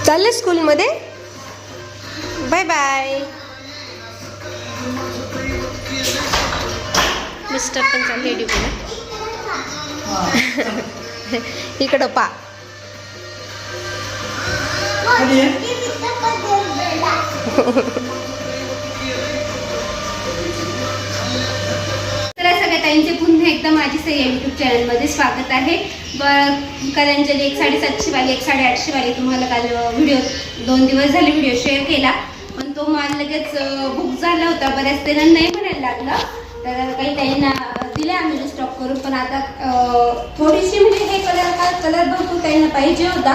चालले स्कूलमध्ये. Bye bye. Mister पण चालले ड्युटीला. इकडं पा. तर सगळ्या ताईंचे पुन्हा एकदा माझी सही यूट्यूब चॅनलमध्ये स्वागत आहे. कलांजली 1 750 वाली 1 850 वाली तुम्हाला काल व्हिडिओ 2 दिवस झाले व्हिडिओ शेअर केला, पण तो मला लगेच बुक झाला होता. बऱ्याच जणांना नाही म्हणायला लागलं, तर काही ताईंना दिले आम्ही स्टॉक करून. पण आता थोडीशी म्हणजे हे कलर भरपूर ताईंना पाहिजे होता,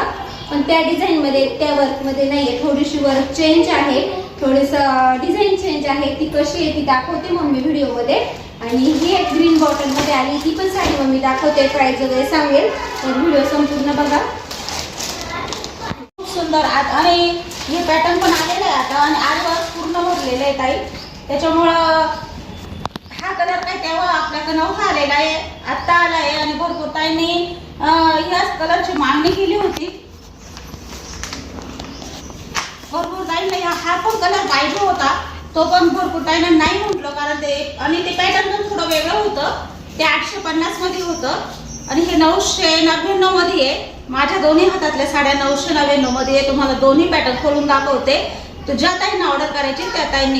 पण त्या डिझाईनमध्ये त्या वर्कमध्ये नाही आहे. थोडीशी वर्क चेंज आहे, थोडंसं डिझाईन चेंज आहे. ती कशी आहे ती दाखवते मग मी व्हिडिओमध्ये. आणि ही एक ग्रीन बॉटलमध्ये आली, ती पण साडी मग मी दाखवते, प्राईस वगैरे सांगेल. तर व्हिडिओ संपूर्ण बघा. खूप सुंदर आणि हे पॅटर्न पण आलेलं आहे आता, आणि आजवर पूर्ण भरलेलं आहे ताई. त्याच्यामुळं हा कलर काय तेव्हा आपल्याकडे नव्हता आलेला आहे, आत्ता आला आहे. आणि भरपूर ताईंनी ह्याच कलरची मागणी केली होती. भरपूर ताईंना हा पण कलर पाहिजे होता, तो पण भरपूर ताईंना नाही म्हटलं, कारण ते आणि ते पॅटर्न पण थोडं वेगळं होतं. ते 850 मध्ये होतं आणि हे 999 मध्ये आहे. माझ्या दोन्ही हातातल्या साड्या 999 मध्ये आहे. तुम्हाला दोन्ही पॅटर्न खोलून दाखवते. तर ज्या ताईंना ऑर्डर करायची त्या ताईंनी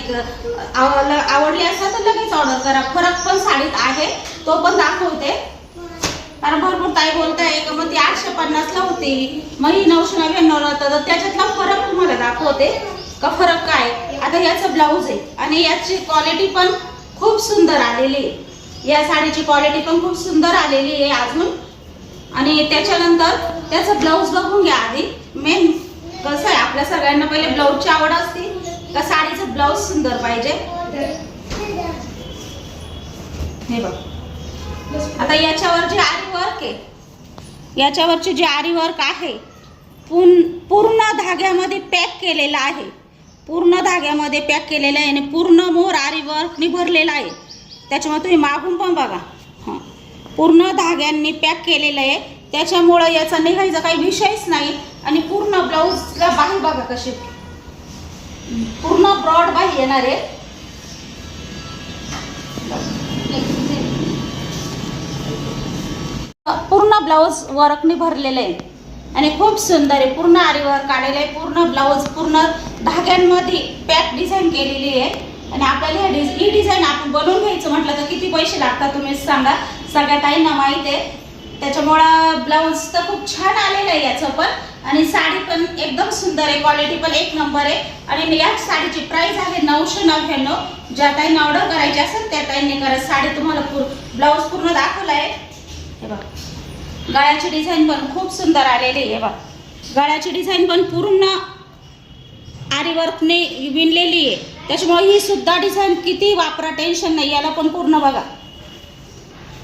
आवडली असेल तर लगेच ऑर्डर करा. फरक पण साडीत आहे, तो पण दाखवते. कारण भरपूर ताई बोलताय का मग ती 850 ला होती, मग ही 999 ला, तर त्याच्यातला फरक तुम्हाला दाखवते का फरक काय. आता याचं ब्लाऊज आहे आणि याची क्वालिटी पण खूप सुंदर आलेली आहे. या साडीची क्वालिटी पण खूप सुंदर आलेली आहे अजून. आणि त्याच्यानंतर त्याचं ब्लाऊज बघून घ्या आधी. मेन कसं आहे, आपल्या सगळ्यांना पहिले ब्लाऊजची आवड असते का साडीचं ब्लाऊज सुंदर पाहिजे. हे बघ, आता याच्यावर जे आरी वर्क आहे, याच्यावरची जी आरी वर्क आहे पूर्ण धाग्यामध्ये पॅक केलेला आहे. पूर्ण धाग्यामध्ये पॅक केलेलं आहे आणि पूर्ण मोर आरी वर्कनी भरलेला आहे. त्याच्यामुळे तुम्ही मागून पण बघा, हां पूर्ण धाग्यांनी पॅक केलेलं आहे. त्याच्यामुळं याचा निघायचा काही विषयच नाही. आणि पूर्ण ब्लाऊजला बाही बघा कशी पूर्ण ब्रॉड बाही येणार आहे. पूर्ण ब्लाऊज वर्कनी भरलेलं आहे आणि खूप सुंदर आहे. पूर्ण आरी वर्क आलेलं आहे. पूर्ण ब्लाऊज पूर्ण धाग्यांमध्ये पॅक डिझाईन केलेली आहे. आणि आपल्याला ही डिझाईन आपण बनवून घ्यायचं म्हटलं तर किती पैसे लागतात तुम्हीच सांगा. सगळ्या ताईंना माहीत आहे. त्याच्यामुळं ब्लाऊज तर खूप छान आलेलं आहे याचं पण. आणि साडी पण एकदम सुंदर आहे, क्वालिटी पण एक नंबर आहे. आणि या साडीची प्राइस आहे 999. ज्या ताईंना ऑर्डर करायची असेल त्या ताईंनी करा. साडी तुम्हाला ब्लाऊज पूर्ण दाखवला आहे. हे बघा, गळ्याची डिझाईन पण खूप सुंदर आलेली आहे. बघा, गळ्याची डिझाईन पण पूर्ण आरी वर्कने विणलेली आहे. त्याच्यामुळे ही सुद्धा डिझाईन किती वापरा टेन्शन नाही. याला पण पूर्ण बघा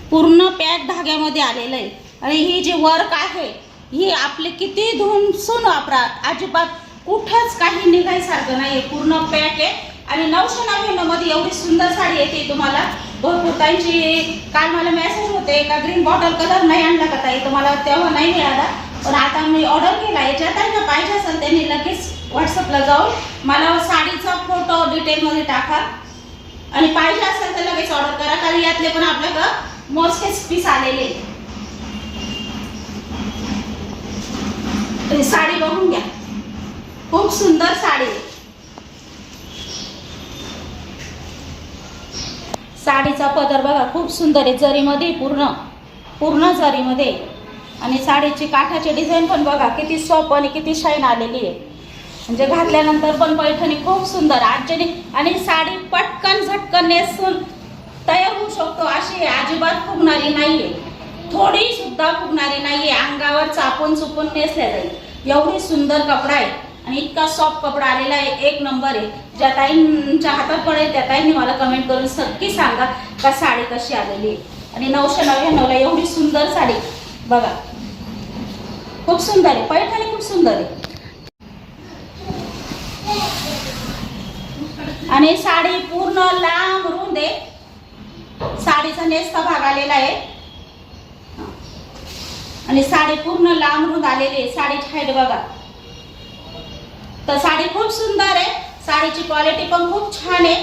पूर्ण पॅक धाग्यामध्ये आलेलं आहे. आणि ही जी वर्क आहे ही आपले किती धुवून वापरा, अजिबात कुठंच काही निघायसारखं नाही. पूर्ण पॅक आहे. आणि 999 मध्ये एवढी सुंदर साडी येते तुम्हाला. भरपूर ताईंची काल मला मेसेज होते का ग्रीन बॉटल कलर नाही आणला का ताई, तुम्हाला तेव्हा नाही मिळाला, पण आता मी ऑर्डर केला आहे. ज्या ताईंना पाहिजे असेल त्यांनी लगेच व्हॉट्सअपला जाऊन मला साडीचा फोटो डिटेलमध्ये टाका. आणि पाहिजे असेल तर लगेच ऑर्डर करा, कारण यातले पण आपल्याकडं मोजकेच पीस आलेले. साडी बघून घ्या, खूप सुंदर साडी. साडीचा पदर बघा खूप सुंदर आहे, जरीमध्ये पूर्ण जरीमध्ये. आणि साडीची काठाची डिझाईन पण बघा किती सॉफ्ट आणि किती शाईन आलेली आहे. म्हणजे घातल्यानंतर पण पैठणी खूप सुंदर आजने. आणि साडी पटकन झटकन नेसून तयार होऊ शकतो अशी, अजिबात फुगणारी नाहीये, थोडी सुद्धा फुगणारी नाहीये. अंगावर चापून चुपून नेसल्या जाईल एवढी सुंदर कपडा आहे. आणि इतका सॉफ्ट कपडा आलेला आहे, एक नंबर आहे. ज्या ताईंच्या हातात पडेल त्या ताईंनी मला कमेंट करून नक्की सांगा का साडी कशी आलेली आहे. आणि 999 ला एवढी सुंदर साडी बघा, खूप सुंदर आहे. पैठणी खूप सुंदर आहे. आणि साडी पूर्ण लांब रुंद आहे. साडीचा नेसता भाग आलेला आहे आणि साडी पूर्ण लांब रुंद आलेली आहे. साडीची हाईट बघा तर साडी खूप सुंदर आहे, साडीची क्वालिटी पण खूप छान आहे.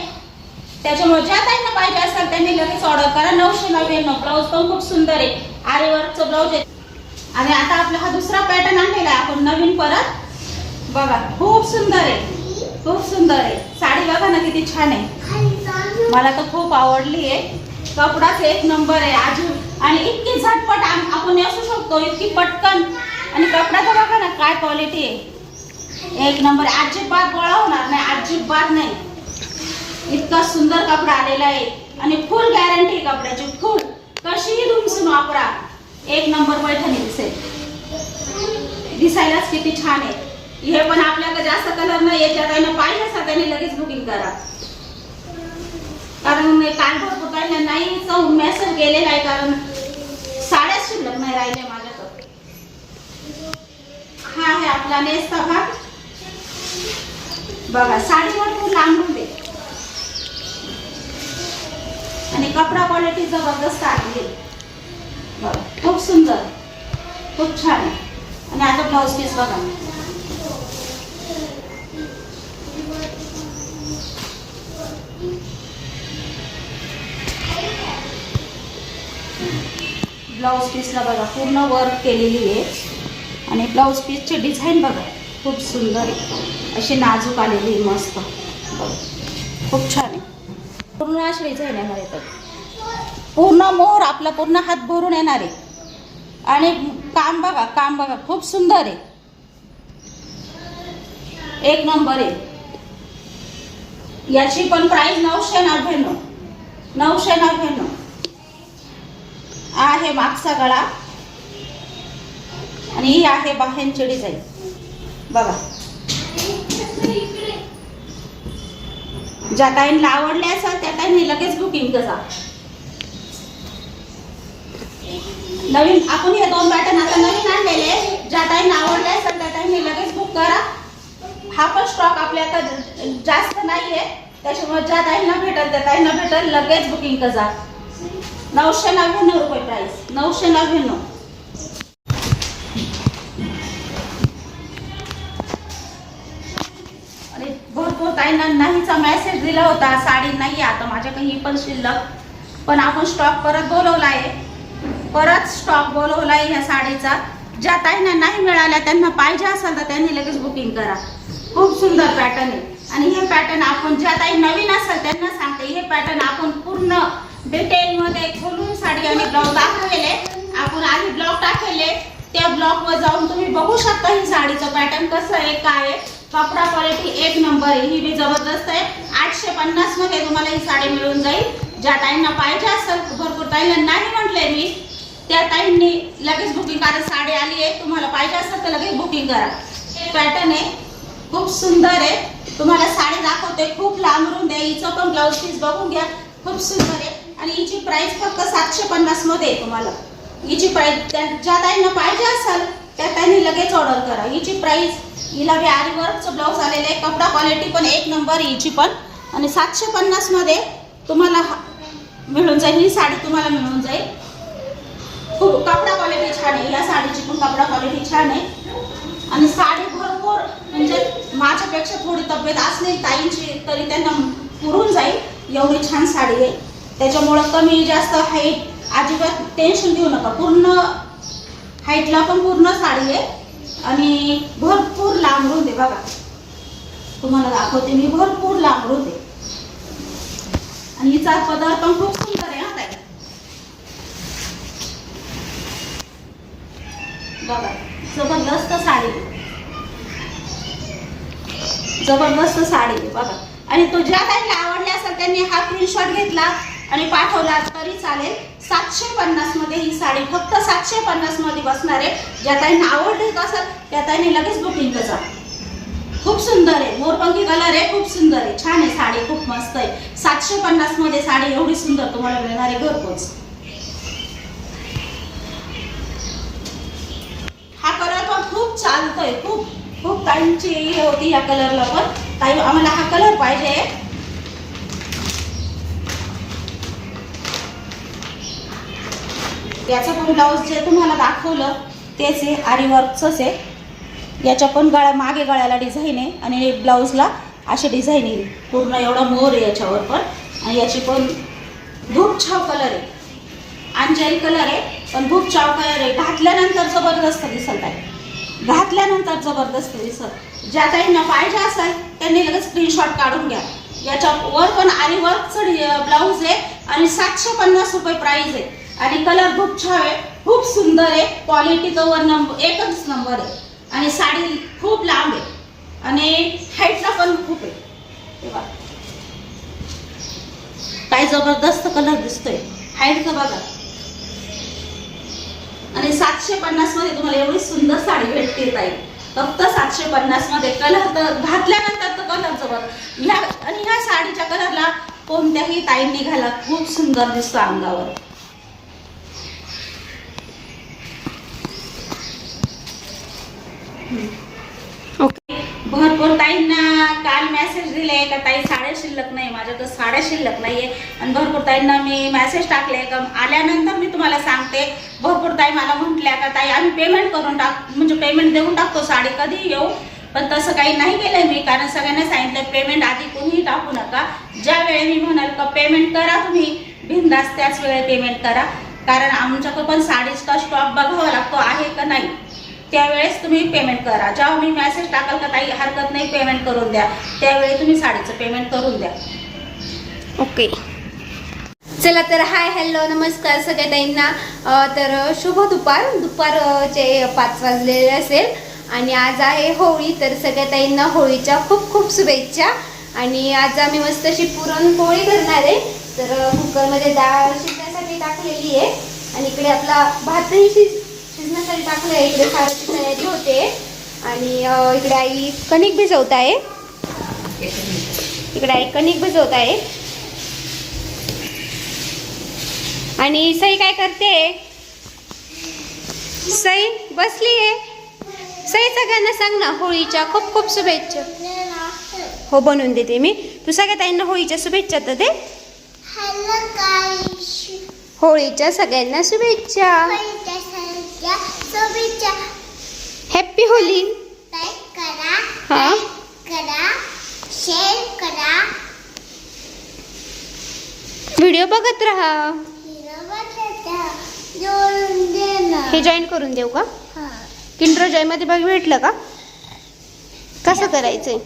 त्याच्यामुळे ज्या ताईंना पाहिजे असेल त्यांनी लगेच ऑर्डर करा. 999. ब्लाऊज पण खूप सुंदर आहे, आरी वर्कचं ब्लाऊज आहे. आणि आता आपला हा दुसरा पॅटर्न आणलेला आहे आपण नवीन परत. बघा खूप सुंदर आहे, खूप सुंदर आहे. साडी बघा ना किती छान आहे, मला तर खूप आवडली आहे. कपडाच एक नंबर आहे आजू, आणि इतकी झटपट आपण नेसू शकतो, इतकी पटकन. आणि कपडाचं बघा ना काय क्वालिटी आहे, एक नंबर. अजिबात गोळा होणार नाही, अजिबात नाही. इतका सुंदर कपडा आलेला आहे आणि फुल गॅरंटी कपड्याची, फुल. कशीही धुमसून वापरा, एक नंबर पैठणी दिसेल. दिसायलाच किती छान आहे. हे पण आपल्याकडे जास्त कलर नाही याच्यात आहे ना, पाहिजे असं त्यांनी लगेच बुकिंग करा. कारण काल भरपूर काही नाही मेसेज गेलेला आहे, कारण साड्याच शिल्लक नाही राहिल्या माझ्याकडे. हा आहे आपला नेसता भाग. बघा साडी भरपूर लांबून दे आणि कपडा क्वालिटी जबरदस्त आहे. बघा खूप सुंदर, खूप छान आहे. आणि आता ब्लाऊज पीस बघा, ब्लाऊज पीसला बघा पूर्ण वर्क केलेली आहे. आणि ब्लाऊज पीसची डिझाईन बघा खूप सुंदर आहे, अशी नाजूक आलेली आहे, मस्त. बघा खूप छान आहे. पूर्ण अशी डिझाईन येणार आहे, पूर्ण मोर आपला पूर्ण हात भरून येणार आहे. आणि काम बघा, काम बघा खूप सुंदर आहे, एक नंबर आहे. याची पण प्राइस 999. 999 आहे मागचा गळा. आणि ही आहे बाह्यांची डिझाईन बघा. ज्या ताईंना आवडले असेल त्या ताईंनी लगेच बुकिंग करा. नवीन आपण हे 2 पॅटर्न आता नवीन आणलेले, ज्या ताईंना आवडले असेल त्या ताईंनी लगेच बुक करा. हा पण स्टॉक आपल्या आता जास्त नाहीये, त्याच्यामुळे ज्या ताईंना भेटेल त्या ताईंना भेटेल, लगेच बुकिंग करा. 999 रुपये प्राइस, 999. आणि भरपूर ताईंना नाहीचा मेसेज दिला होता, साडी नाही आता माझ्याकडे ही पण शिल्लक, पण आपण स्टॉक परत बोलवला आहे, परत स्टॉक बोलवला आहे ह्या साडीचा. ज्या ताईंना नाही मिळाल्या त्यांना पाहिजे असेल तर त्यांनी लगेच बुकिंग करा. खूप सुंदर पॅटर्न आहे. आणि हे पॅटर्न आपण ज्या ताई नवीन असेल त्यांना सांगते, हे पॅटर्न आपण पूर्ण डिटेल मध्ये खोलून साडी आणि ब्लाऊज दाखवले. आपण आधी ब्लॉग टाकले, त्या ब्लॉग वर जाऊन तुम्ही बघू शकता ही साडीचं पॅटर्न कसं आहे, काय आहे. कपडा क्वालिटी एक नंबर आहे, ही बी जबरदस्त आहे. 850 मध्ये तुम्हाला ही साडी मिळून जाईल. ज्या ताईंना पाहिजे असेल, भरपूर ताईंना नाही म्हटले मी, त्या ताईंनी लगेच बुकिंग करा. साडी आली आहे, तुम्हाला पाहिजे असेल तर लगेच बुकिंग करा. पॅटर्न आहे खूप सुंदर आहे. तुम्हाला साडी दाखवते, खूप लांबून द्या. हिचं पण ब्लाऊज पीस बघून घ्या, खूप सुंदर आहे. आणि हिची प्राइस फक्त 750 मध्ये आहे. तुम्हाला हिची प्राइस ज्या ताईंना पाहिजे असेल त्या ताईंनी लगेच ऑर्डर करा. हिची प्राइस, हिला बी आरी वर्कचं ब्लाऊज आलेलं आहे, कपडा क्वालिटी पण एक नंबर हिची पण. आणि 750 मध्ये तुम्हाला मिळून जाईल, ही साडी तुम्हाला मिळून जाईल. खूप कपडा क्वालिटी छान आहे, या साडीची पण कपडा क्वालिटी छान आहे. आणि साडी भरपूर, म्हणजे माझ्यापेक्षा थोडी तब्येत असली ताईंची तरी त्यांना पुरून जाईल, एवढी छान साडी आहे. त्याच्यामुळं कमी जास्त हाईट अजिबात टेन्शन घेऊ नका. पूर्ण हाईटला पण पूर्ण साडी आहे. आणि भरपूर लांब रुंद आहे बघा, तुम्हाला दाखवते मी, भरपूर लांब रुंद आहे. आणि हिचा पदर पण खूप सुंदर आहे. हा ताई बघा, जबरदस्त साडी, जबरदस्त साडी बघा. आणि तो ज्या ताईंना आवडले असेल त्यांनी हा स्क्रीनशॉट घेतला आणि पाठवला तरी चालेल. 750 मध्ये ही साडी फक्त 750 मध्ये बसणार आहे. ज्या ताईंना आवडली असेल त्या ताईंनी लगेच बुकिंग करा. खूप सुंदर आहे, मोरपंखी कलर आहे, खूप सुंदर आहे, छान आहे साडी, खूप मस्त आहे. 750 मध्ये साडी एवढी सुंदर तुम्हाला मिळणार आहे घरपोच. हा कलर पण खूप चालतोय, खूप खूप ताईंची होती या कलरला पण. ताई आम्हाला हा कलर पाहिजे. याचं पण ब्लाऊज जे तुम्हाला दाखवलं तेच आहे, आरी वर्कचंच आहे. याच्या पण मागे गळ्याला डिझाईन आहे आणि ब्लाऊजला अशी डिझाईन येईल. पूर्ण एवढा मोर आहे याच्यावर पण. आणि याची पण धूप छाव कलर आहे, अंजरी कलर आहे, पण धूप छाव कलर आहे. घातल्यानंतर जबरदस्त दिसत आहे, घातल्यानंतर जबरदस्त दिसत. ज्या काहींना पाहिजे असेल त्यांनी लगेच स्क्रीनशॉट काढून घ्या. याच्यावर पण आरी वर्कचं ब्लाऊज आहे आणि 750 रुपये प्राईज आहे. आणि कलर खूप छान आहे, खूप सुंदर आहे. क्वालिटी तर एकच नंबर आहे. आणि साडी खूप लांब आहे आणि हाईटला पण खूप आहे. तेव्हा काय जबरदस्त कलर दिसतोय, हाईट तर बघा. आणि 750 मध्ये तुम्हाला एवढी सुंदर साडी भेटते ताई, फक्त 750 मध्ये. कलर तर घातल्यानंतर तर कलर जबर. आणि ह्या साडीच्या कलरला कोणत्याही ताईंनी घाला, खूप सुंदर दिसतो अंगावर. ओके. भरपूर ताईंना काल मेसेज दिले का ताई साड्या शिल्लक नाही, माझ्याकडे साड्या शिल्लक नाहीये. आणि भरपूर ताईंना मी मेसेज टाकले का आल्यानंतर मी तुम्हाला सांगते. भरपूर ताई मला म्हटल्या का ताई आम्ही पेमेंट करून म्हणजे पेमेंट देऊन टाकतो, साडी कधी येऊ. पण तसं काही नाही केलंय मी, कारण सगळ्यांना सांगितलं पेमेंट आधी कोणीही टाकू नका. ज्या वेळी मी म्हणाल का पेमेंट करा तुम्ही बिनधास्त, त्याच वेळी पेमेंट करा. कारण आमच्याकडे पण साडीचा स्टॉक बघावा लागतो आहे का नाही, त्यावेळेस तुम्ही पेमेंट करा. जेव्हा मी मेसेज टाकाल का ताई हरकत नाही पेमेंट करून द्या, त्यावेळी तुम्ही साडीचं पेमेंट करून द्या. ओके. चला तर हाय हॅलो नमस्कार सगळ्या ताईंना. तर शुभ दुपारचे 5 वाजलेले असेल आणि आज आहे होळी. तर सगळ्या ताईंना होळीच्या खूप खूप शुभेच्छा. आणि आज आम्ही मस्त अशी पुरणपोळी करणार आहे. तर कुकरमध्ये डाळ शिजण्यासाठी टाकलेली आहे आणि इकडे आपला भातही शिजण्यासाठी टाकलं आहे. इकडे साराची तयारी होते आणि इकडे आई कणिक भिजवत आहे. आणि सई काय करते? सई बसली आहे. सई सगळ्यांना सांग ना होळीच्या खूप खूप शुभेच्छा. हो बनवून देते मी. तू सगळ्या ताईंना होळीच्या शुभेच्छा तर दे. होळीच्या सगळ्यांना शुभेच्छा. Happy Holy. हा व्हिडिओ बघत राहा. हे जॉईन करून देऊ का? किंडर जॉय मध्ये बघ भेटलं का? कसं करायचंय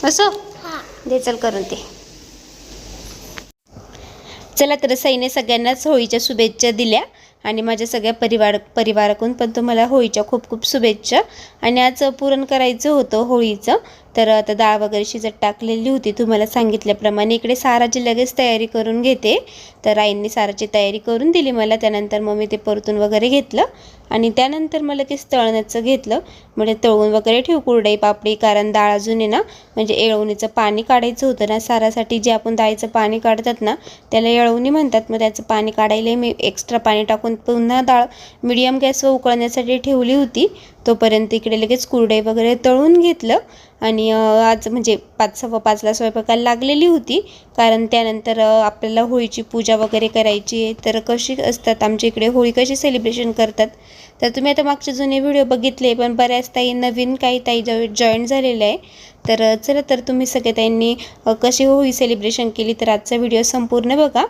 असं दे, चल करून ते. चला तर सईने सगळ्यांनाच होळीच्या शुभेच्छा दिल्या आणि माझ्या सगळ्या परिवाराकडून पण तुम्हाला होळीच्या खूप खूप शुभेच्छा. आणि आज पुरण करायचं होतं होळीचं. तर आता डाळ वगैरे शिजत टाकलेली होती तुम्हाला सांगितल्याप्रमाणे. इकडे साराची लगेच तयारी करून घेते. तर आईंनी साराची तयारी करून दिली मला. त्यानंतर मग मी ते परतून वगैरे घेतलं आणि त्यानंतर मग लगेच तळण्याचं घेतलं. म्हणजे तळून वगैरे ठेवू कुरडई पापडी, कारण डाळ अजून आहे ना, म्हणजे येळवणीचं पाणी काढायचं होतं ना सारासाठी. जे आपण डाळीचं पाणी काढतात ना त्याला येळवणी म्हणतात. मग त्याचं पाणी काढायला मी एक्स्ट्रा पाणी टाकून पुन्हा डाळ मीडियम गॅसवर उकळण्यासाठी ठेवली होती. तोपर्यंत इकडे लगेच कुरडई वगैरे तळून घेतलं. आणि आज म्हणजे 5:15ला स्वयंपाकाला लागलेली होती, कारण त्यानंतर आपल्याला होळीची पूजा वगैरे करायची आहे. तर कशी असतात आमच्या इकडे होळी कशी सेलिब्रेशन करतात तर तुम्ही आता मागचे जुने व्हिडिओ बघितले, पण बऱ्याच ताई नवीन काही ताई जॉईन झालेले आहे. तर चला तर तुम्ही सगळ्या ताईंनी कशी होळी सेलिब्रेशन केली तर आजचा व्हिडिओ संपूर्ण बघा.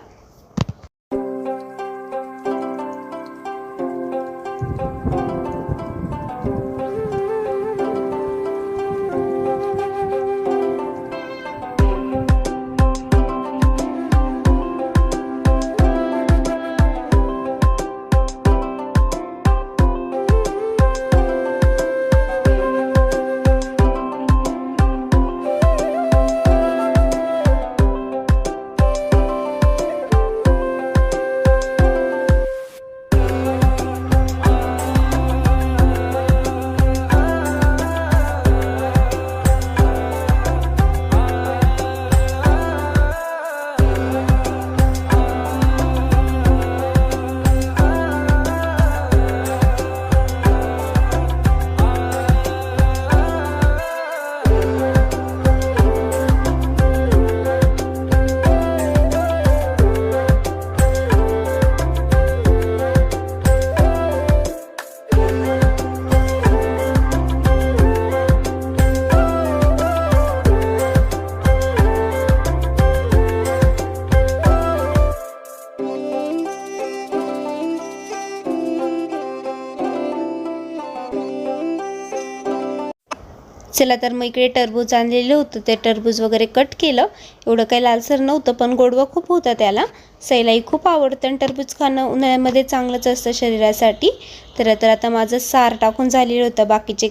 चला तर मग इकडे टरबूज आणलेलं होतं, ते टरबूज वगैरे कट केलं. एवढं काही लालसर नव्हतं पण गोडवा खूप होता त्याला. सईलाही खूप आवडतं आणि टरबूज खाणं उन्हाळ्यामध्ये चांगलंच असतं शरीरासाठी. तर आता माझं सार टाकून झालेलं होतं. बाकीचे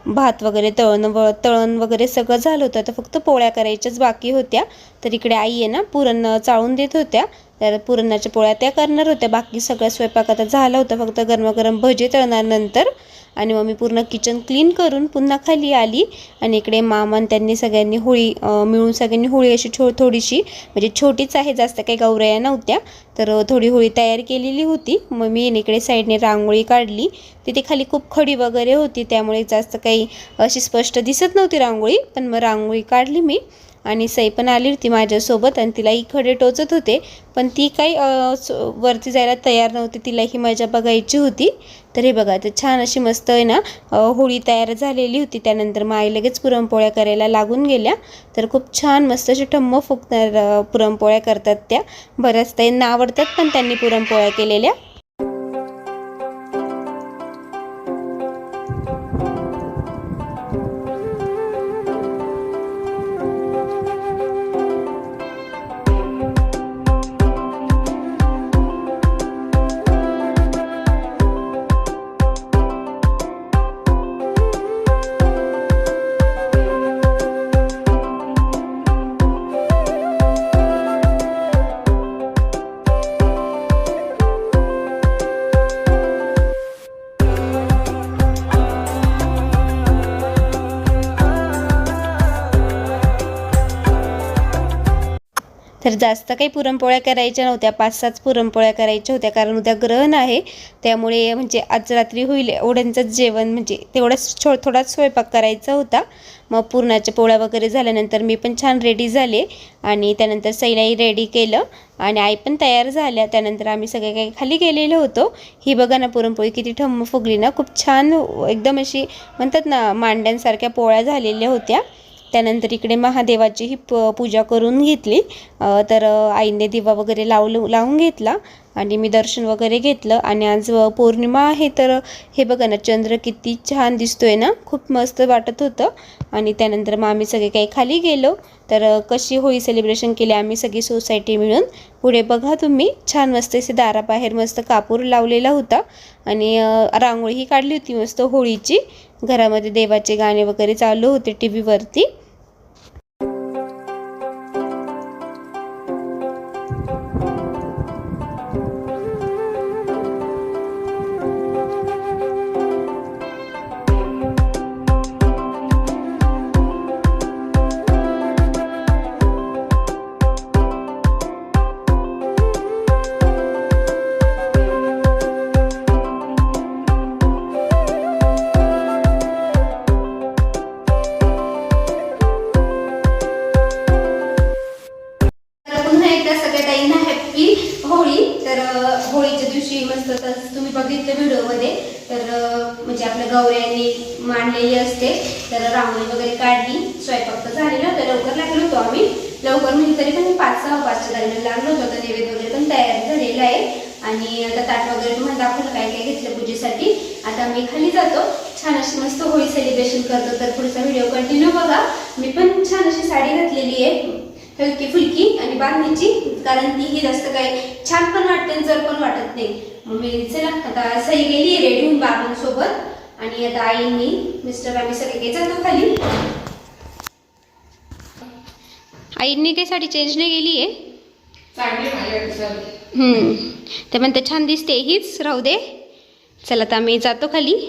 भात वगैरे तळण वगैरे सगळं झालं होतं. तर फक्त पोळ्या करायच्याच बाकी होत्या. तर इकडे आई आहे ना पुरण चाळून देत होत्या. तर पुरणाच्या पोळ्या त्या करणार होत्या. बाकी सगळं स्वयंपाक आता झाला होता, फक्त गरमागरम भजे तळणार नंतर. आणि मग मी पूर्ण किचन क्लीन करून पुन्हा खाली आली. आणि इकडे मामान त्यांनी सगळ्यांनी होळी मिळून सगळ्यांनी होळी अशी थोडीशी म्हणजे छोटीच आहे, जास्त काही गौरया नव्हत्या. तर थोडी होळी तयार केलेली होती. मग मी इकडे साईडने रांगोळी काढली. तिथे खाली खूप खडी वगैरे होती, त्यामुळे जास्त काही अशी स्पष्ट दिसत नव्हती रांगोळी. पण मग रांगोळी काढली मी. आणि सई पण आली होती माझ्यासोबत आणि तिलाही खडे टोचत होते. पण ती काही वरती जायला तयार नव्हती, तिलाही मजा बघायची होती. तर हे बघा, तर छान अशी मस्त आहे ना होळी तयार झालेली होती. त्यानंतर मग आई लगेच पुरणपोळ्या करायला लागून गेल्या. तर खूप छान मस्त अशी ठम्म फुकणार पुरणपोळ्या करतात त्या. बऱ्याच त्यांना आवडतात पण त्यांनी पुरणपोळ्या केलेल्या. तर जास्त काही पुरणपोळ्या करायच्या नव्हत्या, 5-6 पुरणपोळ्या करायच्या होत्या, कारण उद्या ग्रहण आहे. त्यामुळे म्हणजे आज रात्री होईल एवढ्यांचंच जेवण, म्हणजे तेवढाच थोडाच स्वयंपाक करायचा होता. मग पुरणाच्या पोळ्या वगैरे झाल्यानंतर मी पण छान रेडी झाले आणि त्यानंतर सईलाही रेडी केलं आणि आई पण तयार झाल्या. त्यानंतर आम्ही सगळे काही खाली गेलेलो होतो. ही बघा ना पुरणपोळी किती ठम्म फुगली ना, खूप छान एकदम अशी म्हणतात ना मांड्यांसारख्या पोळ्या झालेल्या होत्या. त्यानंतर इकडे महादेवाची ही पूजा करून घेतली. तर आईने दिवा वगैरे लावून घेतला आणि मी दर्शन वगैरे घेतलं. आणि आज पौर्णिमा आहे, तर हे बघा ना चंद्र किती छान दिसतोय ना, खूप मस्त वाटत होतं. आणि त्यानंतर मग आम्ही सगळे काही खाली गेलो. तर कशी होळी सेलिब्रेशन केली आम्ही सगळी सोसायटी मिळून. पुढे बघा तुम्ही, छान मस्त असे दाराबाहेर मस्त कापूर लावलेला होता आणि रांगोळीही काढली होती मस्त होळीची. घरामध्ये देवाचे गाणे वगैरे चालू होते TV वरती. होळीच्या दिवशी मस्त तुम्ही बघितलं व्हिडिओमध्ये, तर म्हणजे आपल्या गौऱ्यांनी मांडलेली असते. तर रांगोळी वगैरे काढली, स्वयंपाक तर झालेला होता, लवकर लागलो होतो आम्ही. लवकर म्हणजे तरी पण 5-6-5च्या दरम्यान लागलो होतो. तर नैवेद्य वगैरे पण तयार झालेला आहे आणि आता ताट वगैरे तुम्हाला दाखवलं काय काय घेतलं पूजेसाठी. आता आम्ही खाली जातो, छान अशी मस्त होळी सेलिब्रेशन करतो. तर पुढचा व्हिडिओ कंटिन्यू बघा. मी पण छान अशी साडी घातलेली आहे, हलकी फुलकी आणि बांधणीची, कारण ती ही जास्त काही छान पण वाटते आणि जर पण वाटत नाही. मग मी चला आता सई गेली रेडी होऊन बाबांसोबत आणि आता आईंनी मिस्टर आम्ही सगळे काही जातो खाली. आईंनी काही साडी चेंज नाही गेली आहे, ते म्हणते छान दिसते हीच राहू दे. चला आता आम्ही जातो खाली.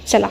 चला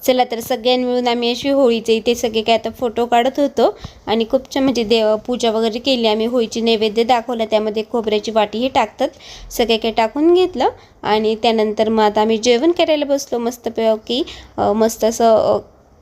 चला तर सगळ्यांनी मिळून आम्ही अशी होळीचे इथे सगळे काय आता फोटो काढत होतो आणि खूप छान म्हणजे देव पूजा वगैरे केली. आम्ही होळीची नैवेद्य दाखवला, त्यामध्ये खोबऱ्याची वाटीही टाकतात. सगळे काही टाकून घेतलं आणि त्यानंतर मग आता आम्ही जेवण करायला बसलो. मस्तपैकी मस्त असं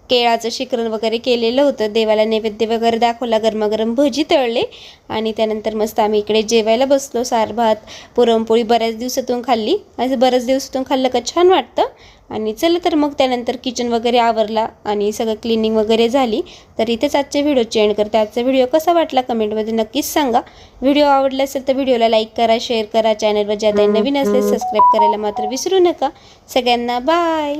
केळाचं शिकरण वगैरे केलेलं होतं. देवाला नैवेद्य वगैरे दाखवला, गरमागरम भजी तळले आणि त्यानंतर मस्त आम्ही इकडे जेवायला बसलो. सार भात पुरणपोळी बऱ्याच दिवसातून खाल्ली. असं बऱ्याच दिवसातून खाल्लं का छान वाटतं. आणि चला तर मग त्यानंतर किचन वगैरे आवरला आणि सगळं क्लिनिंग वगैरे झाली. तर इथेच आजच्या व्हिडिओची एंड करते. आजचा व्हिडिओ कसा वाटला कमेंटमध्ये नक्कीच सांगा. व्हिडिओ आवडला असेल तर व्हिडिओला लाईक करा, शेअर करा. चॅनलवर ज्या नवीन असेल सबस्क्राईब करायला मात्र विसरू नका. सगळ्यांना बाय.